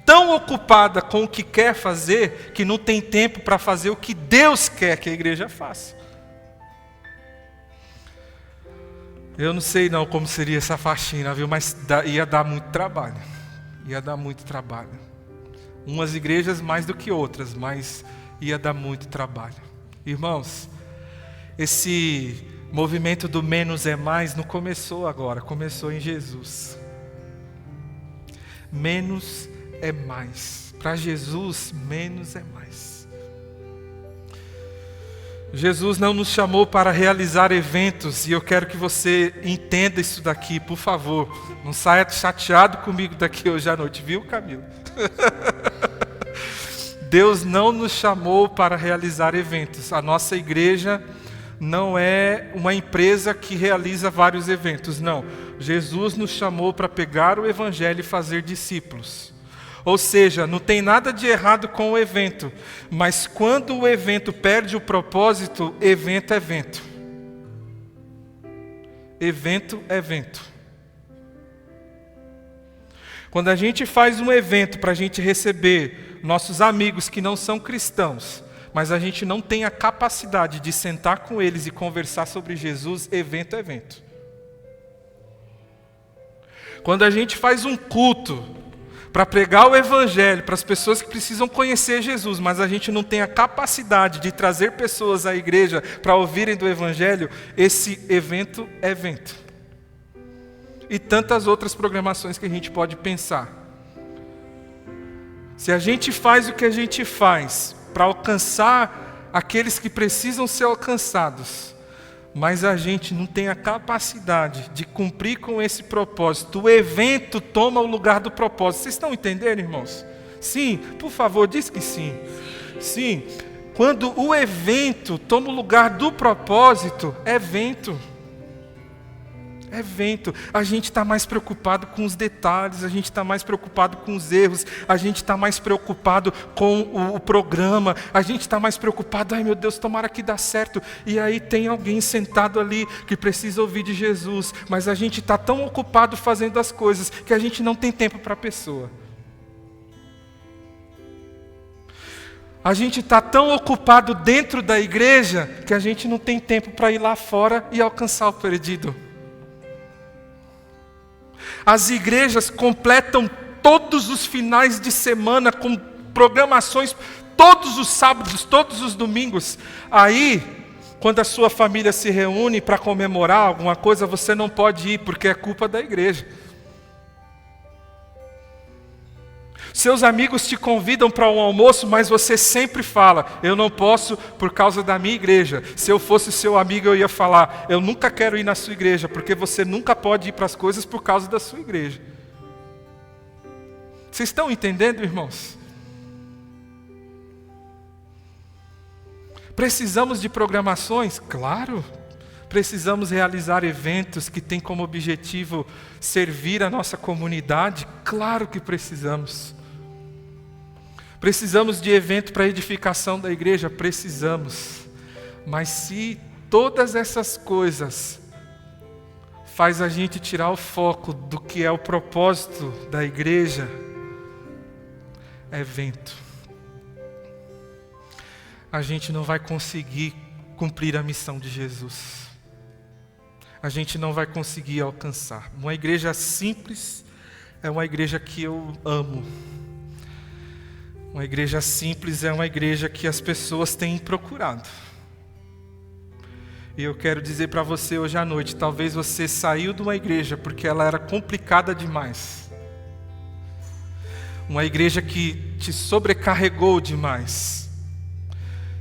Tão ocupada com o que quer fazer, que não tem tempo para fazer o que Deus quer que a igreja faça. Eu não sei não como seria essa faxina, viu? Mas ia dar muito trabalho. Ia dar muito trabalho. Umas igrejas mais do que outras, mas ia dar muito trabalho. Irmãos, esse movimento do menos é mais não começou agora, começou em Jesus. Menos é mais. Para Jesus, menos é mais. Jesus não nos chamou para realizar eventos, e eu quero que você entenda isso daqui, por favor. Não saia chateado comigo daqui hoje à noite, viu, Camilo? Deus não nos chamou para realizar eventos. A nossa igreja não é uma empresa que realiza vários eventos, não. Jesus nos chamou para pegar o evangelho e fazer discípulos. Ou seja, não tem nada de errado com o evento, mas quando o evento perde o propósito, evento é evento. Evento é evento. Quando a gente faz um evento para a gente receber nossos amigos que não são cristãos, mas a gente não tem a capacidade de sentar com eles e conversar sobre Jesus, evento é evento. Quando a gente faz um culto para pregar o evangelho para as pessoas que precisam conhecer Jesus, mas a gente não tem a capacidade de trazer pessoas à igreja para ouvirem do evangelho, esse evento é evento. E tantas outras programações que a gente pode pensar. Se a gente faz o que a gente faz para alcançar aqueles que precisam ser alcançados, mas a gente não tem a capacidade de cumprir com esse propósito, o evento toma o lugar do propósito. Vocês estão entendendo, irmãos? Sim, por favor, diz que sim. Sim, quando o evento toma o lugar do propósito, é evento. É evento. A gente está mais preocupado com os detalhes, a gente está mais preocupado com os erros, a gente está mais preocupado com o programa, a gente está mais preocupado, ai meu Deus, tomara que dá certo. E aí tem alguém sentado ali que precisa ouvir de Jesus, mas a gente está tão ocupado fazendo as coisas que a gente não tem tempo para a pessoa. A gente está tão ocupado dentro da igreja que a gente não tem tempo para ir lá fora e alcançar o perdido. As igrejas completam todos os finais de semana com programações, todos os sábados, todos os domingos. Aí, quando a sua família se reúne para comemorar alguma coisa, você não pode ir, porque é culpa da igreja. Seus amigos te convidam para um almoço, mas você sempre fala, eu não posso por causa da minha igreja. Se eu fosse seu amigo, eu ia falar, eu nunca quero ir na sua igreja, porque você nunca pode ir para as coisas por causa da sua igreja. Vocês estão entendendo, irmãos? Precisamos de programações? Claro. Precisamos realizar eventos que têm como objetivo servir a nossa comunidade? Claro que precisamos. Precisamos de evento para edificação da igreja? Precisamos. Mas se todas essas coisas faz a gente tirar o foco do que é o propósito da igreja, é evento. A gente não vai conseguir cumprir a missão de Jesus. A gente não vai conseguir alcançar. Uma igreja simples é uma igreja que eu amo. Uma igreja simples é uma igreja que as pessoas têm procurado. E eu quero dizer para você hoje à noite, talvez você saiu de uma igreja porque ela era complicada demais. Uma igreja que te sobrecarregou demais.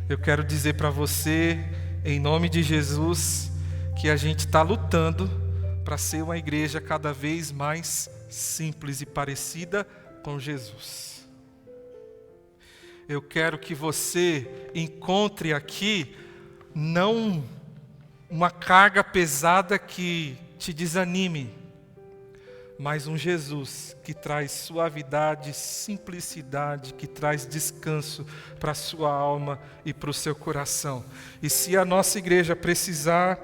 Eu quero dizer para você, em nome de Jesus, que a gente está lutando para ser uma igreja cada vez mais simples e parecida com Jesus. Eu quero que você encontre aqui não uma carga pesada que te desanime, mas um Jesus que traz suavidade, simplicidade, que traz descanso para a sua alma e para o seu coração. E se a nossa igreja precisar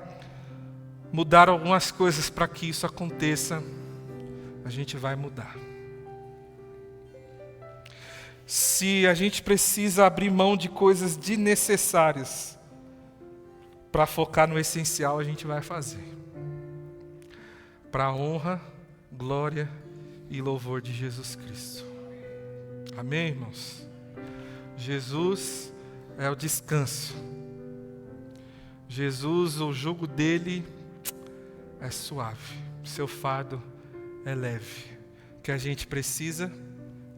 mudar algumas coisas para que isso aconteça, a gente vai mudar. Se a gente precisa abrir mão de coisas desnecessárias para focar no essencial, a gente vai fazer. Para a honra, glória e louvor de Jesus Cristo. Amém, irmãos? Jesus é o descanso. Jesus, o jugo dele é suave. Seu fardo é leve. O que a gente precisa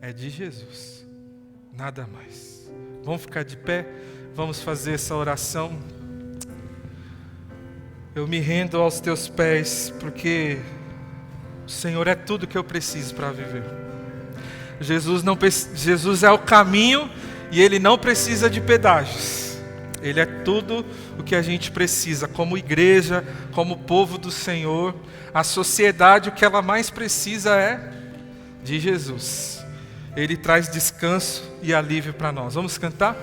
é de Jesus. Nada mais. Vamos ficar de pé, vamos fazer essa oração. Eu me rendo aos teus pés, porque o Senhor é tudo que eu preciso para viver. Jesus é o caminho e Ele não precisa de pedágios. Ele é tudo o que a gente precisa, como igreja, como povo do Senhor. A sociedade, o que ela mais precisa é de Jesus. Ele traz descanso e alívio para nós. Vamos cantar?